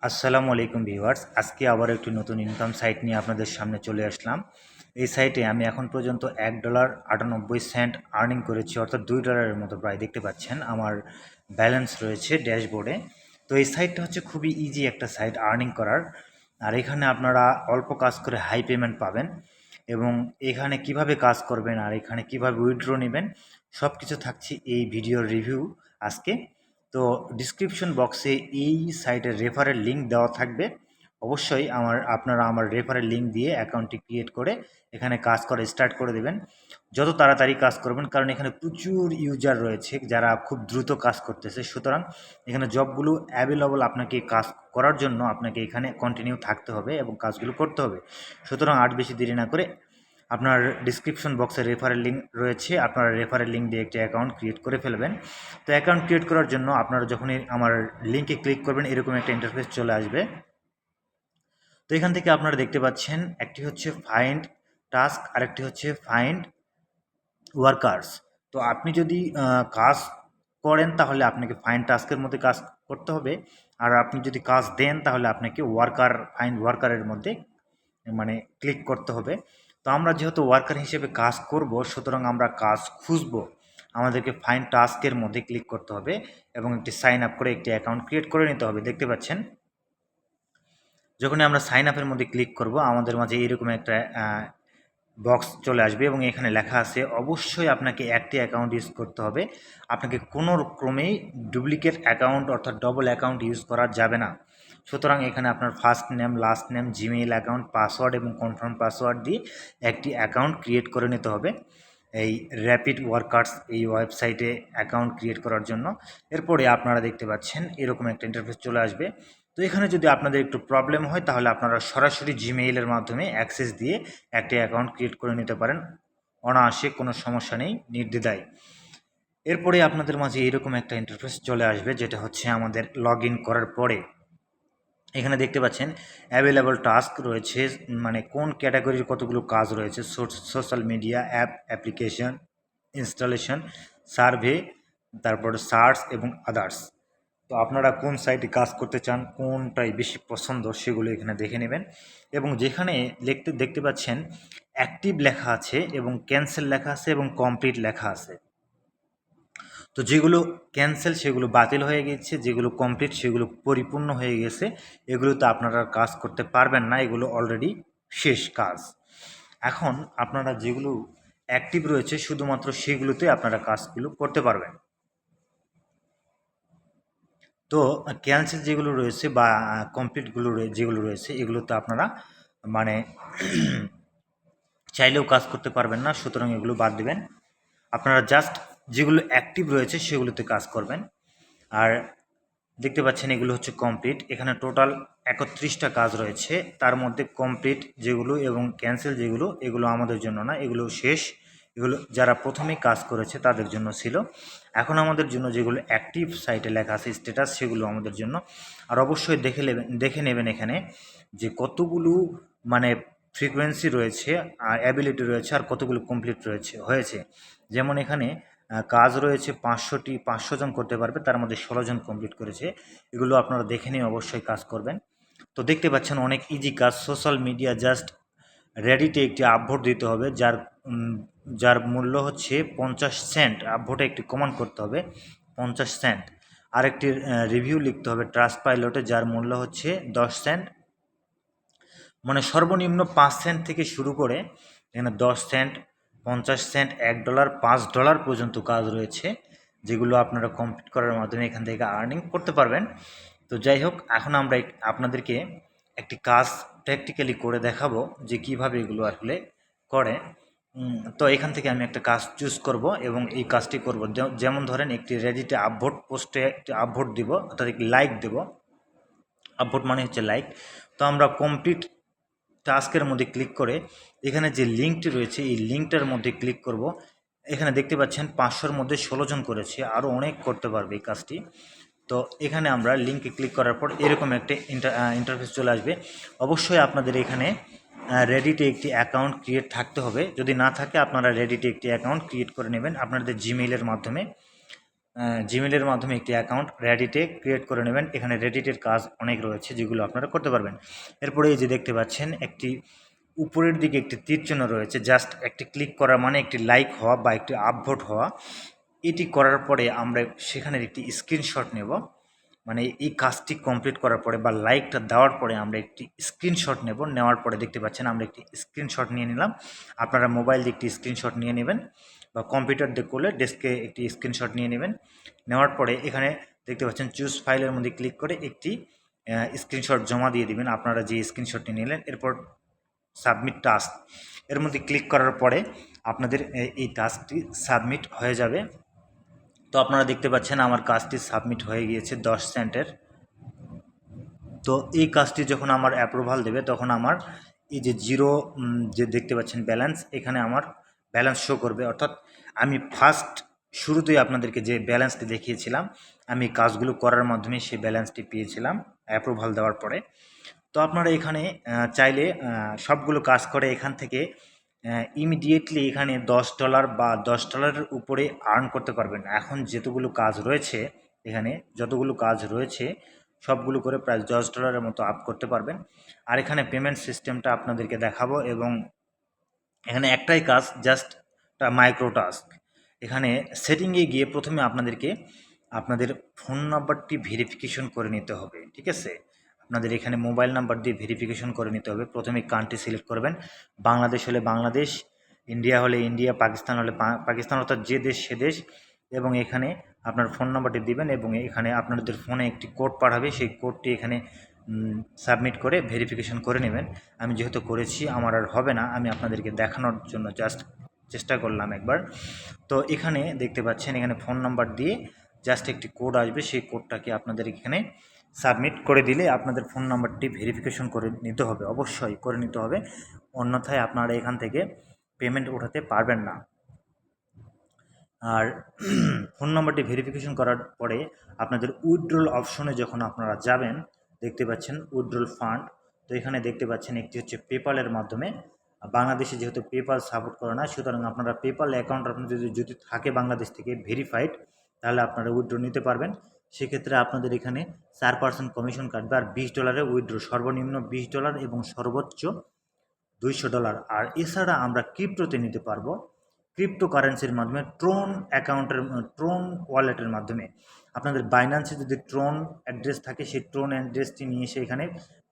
আসসালামু আলাইকুম ভিউয়ার্স, আজকে আবার একটি নতুন ইনকাম সাইট নিয়ে আপনাদের সামনে চলে আসলাম। এই সাইটে আমি এখন পর্যন্ত $1.98 আর্নিং করেছি, অর্থাৎ $2 মতো প্রায়। দেখতে পাচ্ছেন আমার ব্যালেন্স রয়েছে ড্যাশবোর্ডে। তো এই সাইটটা হচ্ছে খুবই ইজি একটা সাইট আর্নিং করার। আর এখানে আপনারা অল্প কাজ করে হাই পেমেন্ট পাবেন, এবং এখানে কিভাবে কাজ করবেন আর এখানে কিভাবে উইথড্র নেবেন সব কিছু থাকছে এই ভিডিওর রিভিউ আজকে। তো ডিসক্রিপশন বক্সে এই সাইটের রেফারেল লিঙ্ক দেওয়া থাকবে। অবশ্যই আপনারা আমার রেফারেল লিঙ্ক দিয়ে অ্যাকাউন্টটি ক্রিয়েট করে এখানে কাজ করা স্টার্ট করে দেবেন। যত তাড়াতাড়ি কাজ করবেন, কারণ এখানে প্রচুর ইউজার রয়েছে যারা খুব দ্রুত কাজ করতেছে। সুতরাং এখানে জবগুলো অ্যাভেলেবল, আপনাকে কাজ করার জন্য আপনাকে এখানে কন্টিনিউ থাকতে হবে এবং কাজগুলো করতে হবে। সুতরাং আর বেশি দেরি না করে আপনার ডিসক্রিপশন বক্সে রেফারেল লিঙ্ক রয়েছে, আপনারা রেফারেল লিঙ্ক দিয়ে একটি অ্যাকাউন্ট ক্রিয়েট করে ফেলবেন। তো অ্যাকাউন্ট ক্রিয়েট করার জন্য আপনারা যখনই আমার লিঙ্কে ক্লিক করবেন এরকম একটা ইন্টারফেস চলে আসবে। তো এখান থেকে আপনারা দেখতে পাচ্ছেন একটি হচ্ছে ফাইন্ড টাস্ক, আরেকটি হচ্ছে ফাইন্ড ওয়ার্কার্স। তো আপনি যদি কাজ করেন তাহলে আপনাকে ফাইন্ড টাস্কের মধ্যে কাজ করতে হবে, আর আপনি যদি কাজ দেন তাহলে আপনাকে ফাইন্ড ওয়ার্কারের মধ্যে মানে ক্লিক করতে হবে। তো আমরা যেহেতু ওয়ার্কার হিসেবে কাজ করব, সুতরাং আমরা কাজ খুঁজবো, আমাদেরকে ফাইন্ড টাস্কের মধ্যে ক্লিক করতে হবে এবং একটি সাইন আপ করে একটি অ্যাকাউন্ট ক্রিয়েট করে নিতে হবে। দেখতে পাচ্ছেন যখনই আমরা সাইন আপের মধ্যে ক্লিক করব আমাদের মাঝে এরকম একটা বক্স চলে আসবে এবং এখানে লেখা আছে অবশ্যই আপনাকে একটি অ্যাকাউন্ট ইউজ করতে হবে। আপনাকে কোনো ক্রমেই ডুপ্লিকেট অ্যাকাউন্ট অর্থাৎ ডবল অ্যাকাউন্ট ইউজ করা যাবে না। সুতরাং এখানে আপনার first name, last name, Gmail account, password এবং কনফার্ম পাসওয়ার্ড দিয়ে একটি অ্যাকাউন্ট ক্রিয়েট করে নিতে হবে এই র্যাপিড ওয়ার্কার্স এই ওয়েবসাইটে অ্যাকাউন্ট ক্রিয়েট করার জন্য। এরপরে আপনারা দেখতে পাচ্ছেন এরকম একটা ইন্টারফেস চলে আসবে। তো এখানে যদি আপনাদের একটু প্রবলেম হয় তাহলে আপনারা সরাসরি জিমেইলের মাধ্যমে অ্যাক্সেস দিয়ে একটি অ্যাকাউন্ট ক্রিয়েট করে নিতে পারেন অনায়াসে, কোনো সমস্যা নেই, নির্দ্বিধায়। এরপরে আপনাদের মাঝে এরকম একটা ইন্টারফেস চলে আসবে, যেটা হচ্ছে আমাদের লগ ইন করার পরে এখানে দেখতে পাচ্ছেন অ্যাভেলেবল টাস্ক রয়েছে, মানে কোন ক্যাটাগরির কতগুলো কাজ রয়েছে: social media, application installation, survey, তারপর সার্চ এবং আদার্স। তো আপনারা কোন সাইটে কাজ করতে চান, কোনটাই বেশি পছন্দ, সেগুলো এখানে দেখে নেবেন। এবং যেখানে দেখতে পাচ্ছেন অ্যাক্টিভ লেখা আছে এবং ক্যান্সেল লেখা আছে এবং কমপ্লিট লেখা আছে। তো যেগুলো ক্যান্সেল সেগুলো বাতিল হয়ে গেছে, যেগুলো কমপ্লিট সেগুলো পরিপূর্ণ হয়ে গেছে। এগুলোতে আপনারা কাজ করতে পারবেন না, এগুলো অলরেডি শেষ কাজ। এখন আপনারা যেগুলো অ্যাক্টিভ রয়েছে শুধুমাত্র সেগুলোতে আপনারা কাজগুলো করতে পারবেন। তো ক্যান্সেল যেগুলো রয়েছে বা কমপ্লিটগুলো যেগুলো রয়েছে এগুলোতে আপনারা মানে চাইলেও কাজ করতে পারবেন না, সুতরাং এগুলো বাদ দিবেন। আপনারা জাস্ট যেগুলো অ্যাক্টিভ রয়েছে সেগুলোতে কাজ করবেন। আর দেখতে পাচ্ছেন এগুলো হচ্ছে কমপ্লিট। এখানে টোটাল 31টা কাজ রয়েছে, তার মধ্যে কমপ্লিট যেগুলো এবং ক্যান্সেল যেগুলো এগুলো আমাদের জন্য না, এগুলো শেষ। এগুলো যারা প্রথমেই কাজ করেছে তাদের জন্য ছিল। এখন আমাদের জন্য যেগুলো অ্যাক্টিভ সাইটে লেখা আছে স্ট্যাটাস, সেগুলো আমাদের জন্য। আর অবশ্যই দেখে নেবেন এখানে যে কতগুলো মানে ফ্রিকোয়েন্সি রয়েছে আর অ্যাবিলিটি রয়েছে আর কতগুলো কমপ্লিট হয়েছে। যেমন এখানে কাজ রয়েছে 500 জন করতে পারবে, তার মধ্যে 16 জন কমপ্লিট করেছে। এগুলো আপনারা দেখে নিয়ে অবশ্যই কাজ করবেন। তো দেখতে পাচ্ছেন অনেক ইজি কাজ। সোশ্যাল মিডিয়া জাস্ট রেডিটে একটি আপভোট দিতে হবে, যার মূল্য হচ্ছে 50 সেন্ট। আপভোটে একটি কমান্ড করতে হবে 50 সেন্ট। আরেকটি রিভিউ লিখতে হবে ট্রাস্ট পাইলটে, যার মূল্য হচ্ছে 10 সেন্ট। মানে সর্বনিম্ন 5 সেন্ট থেকে শুরু করে এখানে 10 সেন্ট, 50 সেন্ট, $1, $5 পর্যন্ত কাজ রয়েছে, যেগুলো আপনারা কমপ্লিট করার মাধ্যমে এখান থেকে আর্নিং করতে পারবেন। তো যাই হোক, এখন আমরা আপনাদেরকে একটি কাজ প্র্যাকটিক্যালি করে দেখাবো যে কিভাবে এগুলো আসলে করে। তো এখান থেকে আমি একটা কাজ চুজ করব এবং এই কাজটি করব। যেমন ধরেন একটি রেডিটে আপভোট পোস্টে একটি আপভোট দিব, অর্থাৎ একটি লাইক দেব। আপভোট মানে হচ্ছে লাইক। তো আমরা কমপ্লিট টাস্কের মধ্যে ক্লিক করে এখানে যে লিঙ্কটি রয়েছে এই লিঙ্কটার মধ্যে ক্লিক করব। এখানে দেখতে পাচ্ছেন 500-র মধ্যে 16 জন করেছে, আরও অনেক করতে পারবে এই কাজটি। তো এখানে আমরা লিঙ্কে ক্লিক করার পর এরকম একটা ইন্টারফেস চলে আসবে। অবশ্যই আপনাদের এখানে রেডিটে একটি অ্যাকাউন্ট ক্রিয়েট থাকতে হবে। যদি না থাকে আপনারা রেডিটে একটি অ্যাকাউন্ট ক্রিয়েট করে নেবেন আপনাদের জিমেইলের মাধ্যমে। জিমেলের মাধ্যমে একটি অ্যাকাউন্ট রেডিটে ক্রিয়েট করে নেবেন। এখানে রেডিটের কাজ অনেক রয়েছে যেগুলো আপনারা করতে পারবেন। এরপরে এই যে দেখতে পাচ্ছেন একটি উপরের দিকে একটি তীর চিহ্ন রয়েছে, জাস্ট একটি ক্লিক করা মানে একটি লাইক হওয়া বা একটি আপভোট হওয়া। এটি করার পরে আমরা সেখানের একটি স্ক্রিনশট নেব, মানে এই কাজটি কমপ্লিট করার পরে বা লাইকটা দেওয়ার পরে আমরা একটি স্ক্রিনশট নেব। নেওয়ার পরে দেখতে পাচ্ছেন আমরা একটি স্ক্রিনশট নিয়ে নিলাম। আপনারা মোবাইল দিয়ে একটি স্ক্রিনশট নিয়ে নেবেন বা কম্পিউটার দিয়ে করলে ডেস্কে একটি স্ক্রিনশট নিয়ে নেবেন। নেওয়ার পরে এখানে দেখতে পাচ্ছেন চুজ ফাইলের মধ্যে ক্লিক করে একটি স্ক্রিনশট জমা দিয়ে দিবেন আপনারা যে স্ক্রিনশটটি নিলেন। এরপর সাবমিট টাস্ক এর মধ্যে ক্লিক করার পরে আপনাদের এই টাস্কটি সাবমিট হয়ে যাবে। তো আপনারা দেখতে পাচ্ছেন আমার কাজটি সাবমিট হয়ে গিয়েছে 10 সেন্টের। তো এই কাজটি যখন আমার অ্যাপ্রুভাল দেবে তখন আমার এই যে জিরো যে দেখতে পাচ্ছেন ব্যালেন্স, এখানে আমার ব্যালেন্স শো করবে। অর্থাৎ আমি ফার্স্ট শুরুতেই আপনাদেরকে যে ব্যালেন্সটি দেখিয়েছিলাম, আমি কাজগুলো করার মাধ্যমে সেই ব্যালেন্সটি পেয়েছিলাম অ্যাপ্রুভাল দেওয়ার পরে। তো আপনারা এখানে চাইলে সবগুলো কাজ করে এখান থেকে ইমিডিয়েটলি এখানে $10 বা $10 উপরে আর্ন করতে পারবেন। এখন যেতগুলো কাজ রয়েছে এখানে, যতগুলো কাজ রয়েছে সবগুলো করে প্রায় $10 মতো আপ করতে পারবেন। আর এখানে পেমেন্ট সিস্টেমটা আপনাদেরকে দেখাবো, এবং এখানে একটাই কাজ, জাস্ট মাইক্রো টাস্ক। এখানে সেটিংয়ে গিয়ে প্রথমে আপনাদেরকে আপনাদের ফোন নাম্বারটি ভেরিফিকেশন করে নিতে হবে, ঠিক আছে? আপনাদের এখানে মোবাইল নাম্বার দিয়ে ভেরিফিকেশন করে নিতে হবে। প্রথমে কান্ট্রি সিলেক্ট করবেন, বাংলাদেশ হলে বাংলাদেশ, ইন্ডিয়া হলে ইন্ডিয়া, পাকিস্তান হলে পাকিস্তান, অর্থাৎ যে দেশ সে দেশ। এবং এখানে আপনার ফোন নাম্বারটি দিবেন এবং এখানে আপনাদের ফোনে একটি কোড পাঠাবে, সেই কোডটি এখানে সাবমিট করে ভেরিফিকেশন করে নেবেন। আমি যেহেতু করেছি আমার আর হবে না, আমি আপনাদেরকে দেখানোর জন্য জাস্ট চেষ্টা করলাম একবার। তো এখানে দেখতে পাচ্ছেন এখানে ফোন নাম্বার দিয়ে জাস্ট একটি কোড আসবে, সেই কোডটাকে আপনাদের এখানে সাবমিট করে দিলে আপনাদের ফোন নাম্বারটি ভেরিফিকেশন করে নিতে হবে, অবশ্যই করে নিতে হবে, অন্যথায় আপনারা এখান থেকে পেমেন্ট ওঠাতে পারবেন না। আর ফোন নাম্বারটি ভেরিফিকেশন করার পরে আপনাদের উইথড্রল অপশনে যখন আপনারা যাবেন, দেখতে পাচ্ছেন উইথড্রল ফান্ড। তো এখানে দেখতে পাচ্ছেন একটি হচ্ছে পেপালের মাধ্যমে। বাংলাদেশে যেহেতু পেপাল সাপোর্ট করে না, সুতরাং আপনারা পেপাল অ্যাকাউন্ট আপনাদের যদি থাকে বাংলাদেশ থেকে ভেরিফাইড, তাহলে আপনারা উইথড্র নিতে পারবেন। সেক্ষেত্রে আপনাদের এখানে 4% কমিশন কাটবে। আর $20 উইথড্র, সর্বনিম্ন $20 এবং সর্বোচ্চ $200। আর এছাড়া আমরা ক্রিপ্টোতে নিতে পারবো, ক্রিপ্টো কারেন্সির মাধ্যমে ট্রোন অ্যাকাউন্টের, ট্রোন ওয়ালেটের মাধ্যমে। আপনাদের বাইন্যান্সে যদি ট্রোন অ্যাড্রেস থাকে, সেই ট্রোন অ্যাড্রেসটি নিয়ে এসে এখানে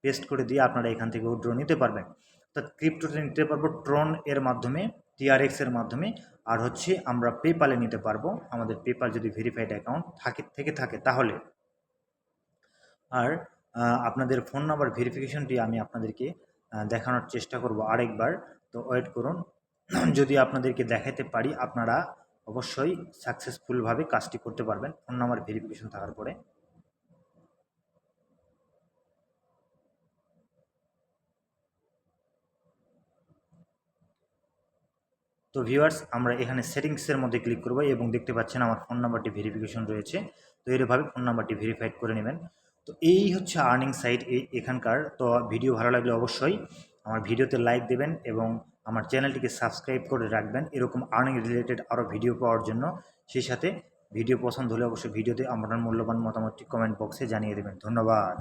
পেস্ট করে দিয়ে আপনারা এখান থেকে উইথড্র নিতে পারবেন। অর্থাৎ ক্রিপ্টোতে নিতে পারবো ট্রোন এর মাধ্যমে, TRX এর মাধ্যমে। আর হচ্ছে আমরা পেপালে নিতে পারবো, আমাদের পেপাল যদি ভেরিফাইড অ্যাকাউন্ট থাকে তাহলে। আর আপনাদের ফোন নাম্বার ভেরিফিকেশনটি আমি আপনাদেরকে দেখানোর চেষ্টা করব আরেকবার, তো ওয়েট করুন। যদি আপনাদেরকে দেখাতে পারি আপনারা অবশ্যই সাকসেসফুলভাবে কাজটি করতে পারবেন ফোন নাম্বার ভেরিফিকেশন থাকার পরে। তো ভিউয়ার্স, আমরা এখানে সেটিংসের মধ্যে ক্লিক করব এবং দেখতে পাচ্ছেন আমার ফোন নাম্বারটি ভেরিফিকেশন রয়েছে। তো এইভাবে ফোন নাম্বারটি ভেরিফাইড করে নেবেন। তো এই হচ্ছে আর্নিং সাইট এখানকার। তো ভিডিও ভালো লাগলে অবশ্যই আমার ভিডিওতে লাইক দেবেন এবং আমার চ্যানেলটিকে সাবস্ক্রাইব করে রাখবেন এরকম আর্নিং রিলেটেড আরও ভিডিও পাওয়ার জন্য। সেই সাথে ভিডিও পছন্দ হলে অবশ্যই ভিডিওতে আপনার মূল্যবান মতামতটি কমেন্ট বক্সে জানিয়ে দেবেন। ধন্যবাদ।